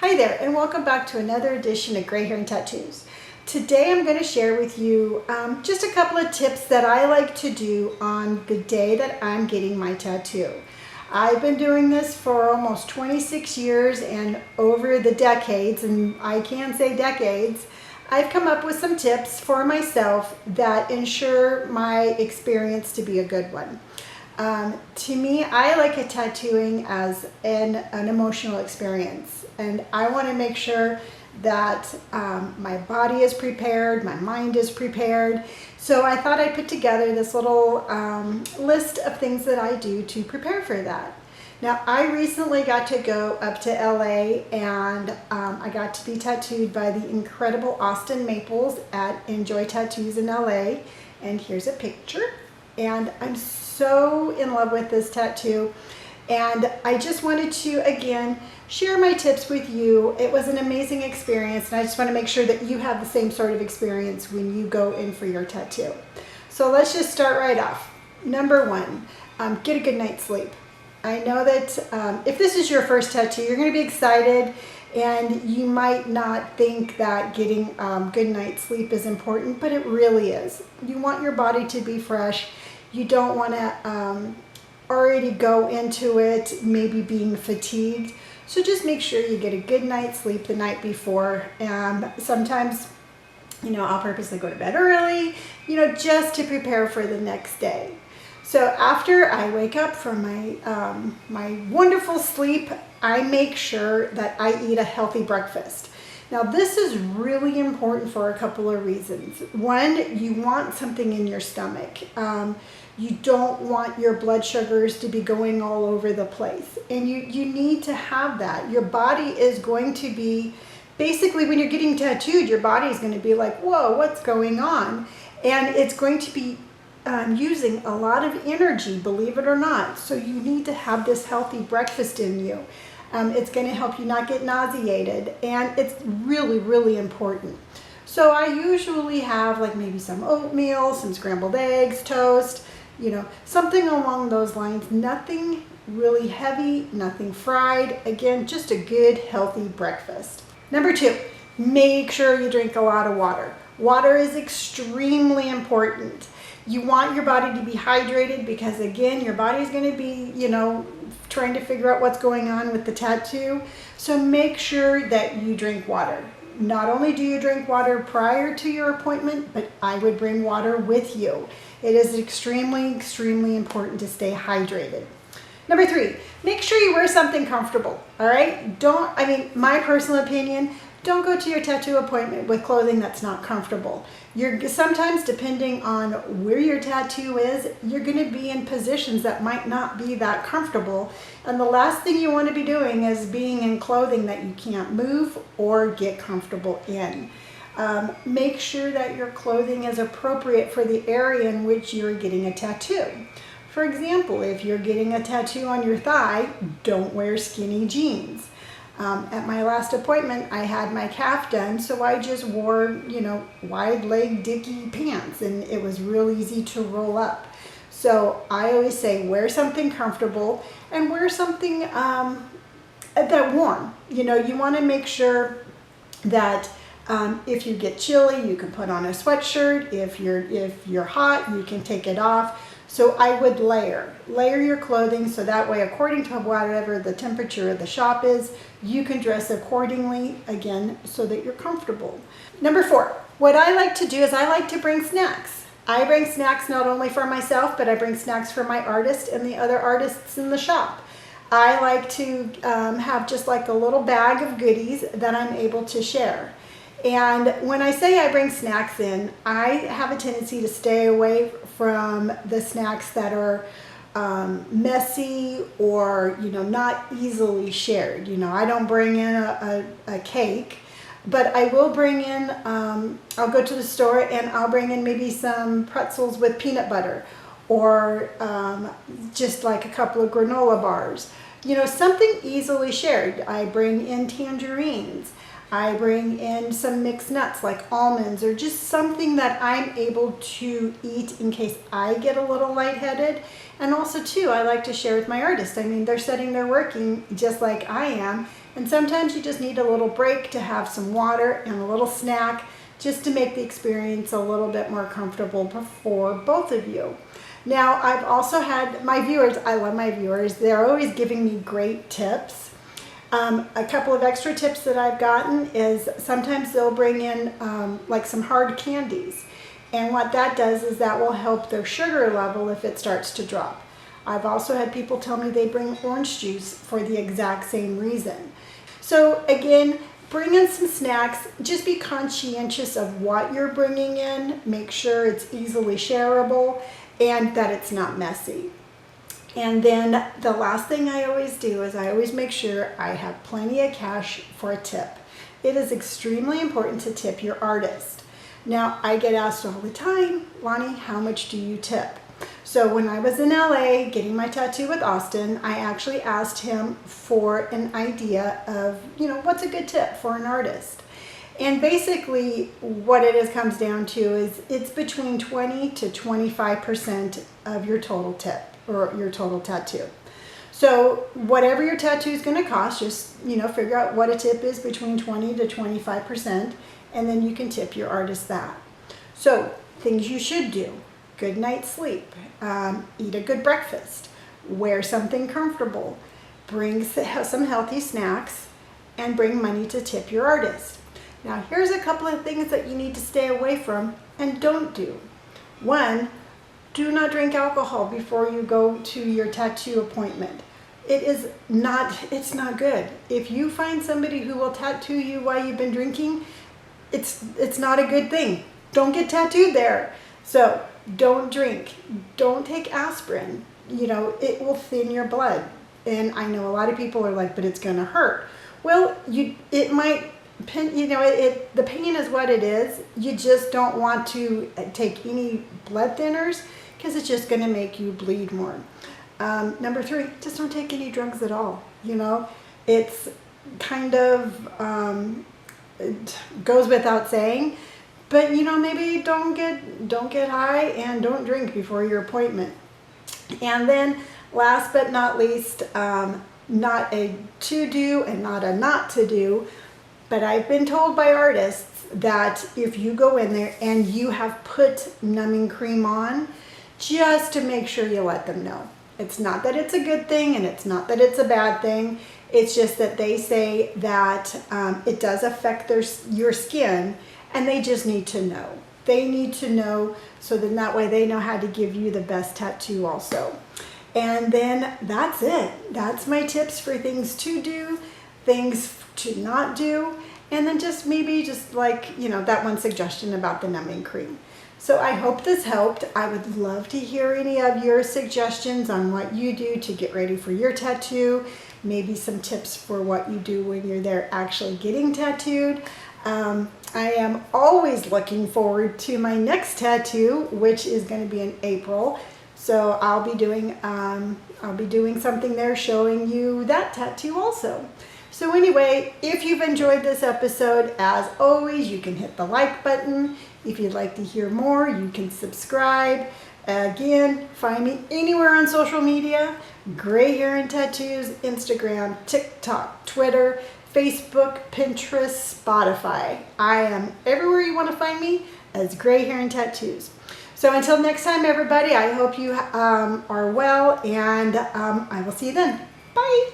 Hi there, and welcome back to another edition of Gray Hair and Tattoos. Today I'm going to share with you just a couple of tips that I like to do on the day that I'm getting my tattoo. I've been doing this for almost 26 years, and over the decades, and I can say decades, I've come up with some tips for myself that ensure my experience to be a good one. To me, I like a tattooing as an emotional experience, and I want to make sure that my body is prepared, my mind is prepared. So I thought I'd put together this little list of things that I do to prepare for that. Now, I recently got to go up to LA, and I got to be tattooed by the incredible Austin Maples at Enjoy Tattoos in LA. And here's a picture. And I'm so in love with this tattoo. And I just wanted to, again, share my tips with you. It was an amazing experience, and I just want to make sure that you have the same sort of experience when you go in for your tattoo. So let's just start right off. Number one, get a good night's sleep. I know that if this is your first tattoo, you're going to be excited, and you might not think that getting good night's sleep is important, but it really is. You want your body to be fresh. You don't want to already go into it maybe being fatigued. So just make sure you get a good night's sleep the night before. And sometimes, I'll purposely go to bed early, just to prepare for the next day. So after I wake up from my wonderful sleep, I make sure that I eat a healthy breakfast. Now, this is really important for a couple of reasons. One, you want something in your stomach. You don't want your blood sugars to be going all over the place. And you need to have that. Your body is going to be, basically when you're getting tattooed, your body is going to be like, whoa, what's going on? And it's going to be using a lot of energy, believe it or not. So you need to have this healthy breakfast in you. It's going to help you not get nauseated, and it's really, really important. So I usually have like maybe some oatmeal, some scrambled eggs, toast, something along those lines. Nothing really heavy, nothing fried. Again, just a good, healthy breakfast. Number two, make sure you drink a lot of water. Water is extremely important. You want your body to be hydrated because, again, your body is going to be, trying to figure out what's going on with the tattoo. So make sure that you drink water. Not only do you drink water prior to your appointment, but I would bring water with you. It is extremely, extremely important to stay hydrated. Number three, make sure you wear something comfortable, all right? My personal opinion, don't go to your tattoo appointment with clothing that's not comfortable. Sometimes, depending on where your tattoo is, you're going to be in positions that might not be that comfortable. And the last thing you want to be doing is being in clothing that you can't move or get comfortable in. Make sure that your clothing is appropriate for the area in which you're getting a tattoo. For example, if you're getting a tattoo on your thigh, don't wear skinny jeans. At my last appointment, I had my calf done, so I just wore, wide leg dicky pants, and it was real easy to roll up. So I always say wear something comfortable and wear something that warm. You want to make sure that if you get chilly, you can put on a sweatshirt. If you're hot, you can take it off. So I would layer your clothing so that way, according to whatever the temperature of the shop is, you can dress accordingly, again, so that you're comfortable. Number four, what I like to do is I like to bring snacks. I bring snacks not only for myself, but I bring snacks for my artist and the other artists in the shop. I like to have just like a little bag of goodies that I'm able to share. And when I say I bring snacks in, I have a tendency to stay away from the snacks that are messy or, not easily shared. I don't bring in a cake, but I will bring in, I'll go to the store and I'll bring in maybe some pretzels with peanut butter or just like a couple of granola bars. Something easily shared. I bring in tangerines. I bring in some mixed nuts like almonds or just something that I'm able to eat in case I get a little lightheaded. And also too, I like to share with my artists. They're sitting there working just like I am, And sometimes you just need a little break to have some water and a little snack just to make the experience a little bit more comfortable for both of you. Now, I've also had my viewers, I love my viewers, they're always giving me great tips. A couple of extra tips that I've gotten is sometimes they'll bring in like some hard candies. And what that does is that will help their sugar level if it starts to drop. I've also had people tell me they bring orange juice for the exact same reason. So again, bring in some snacks. Just be conscientious of what you're bringing in. Make sure it's easily shareable and that it's not messy. And then the last thing I always do is I always make sure I have plenty of cash for a tip. It is extremely important to tip your artist. Now, I get asked all the time, Lonnie, how much do you tip? So when I was in LA getting my tattoo with Austin, I actually asked him for an idea of, what's a good tip for an artist? And basically what it comes down to is it's between 20 to 25% of your total tip or your total tattoo. So whatever your tattoo is going to cost, just, figure out what a tip is between 20 to 25%, and then you can tip your artist that. So things you should do: good night's sleep, eat a good breakfast, wear something comfortable, bring some healthy snacks, and bring money to tip your artist. Now, here's a couple of things that you need to stay away from and don't do. One, do not drink alcohol before you go to your tattoo appointment. It's not good. If you find somebody who will tattoo you while you've been drinking, it's not a good thing. Don't get tattooed there. So don't drink. Don't take aspirin. It will thin your blood. And I know a lot of people are like, but it's going to hurt. Well, it might. The pain is what it is. You just don't want to take any blood thinners because it's just going to make you bleed more. Number 3, just don't take any drugs at all. It's kind of it goes without saying, but maybe don't get high and don't drink before your appointment. And then last but not least, not a to do and not a not to do. But I've been told by artists that if you go in there and you have put numbing cream on, just to make sure you let them know. It's not that it's a good thing and it's not that it's a bad thing. It's just that they say that it does affect your skin, and they just need to know. They need to know so then that way they know how to give you the best tattoo also. And then that's it. That's my tips for things to do, things to not do, and then just like, that one suggestion about the numbing cream. So I hope this helped. I would love to hear any of your suggestions on what you do to get ready for your tattoo, maybe some tips for what you do when you're there actually getting tattooed. I am always looking forward to my next tattoo, which is going to be in April. So I'll be doing something there showing you that tattoo also. So anyway, if you've enjoyed this episode, as always, you can hit the like button. If you'd like to hear more, you can subscribe. Again, find me anywhere on social media: Gray Hair and Tattoos, Instagram, TikTok, Twitter, Facebook, Pinterest, Spotify. I am everywhere you want to find me as Gray Hair and Tattoos. So until next time, everybody, I hope you are well, and I will see you then. Bye.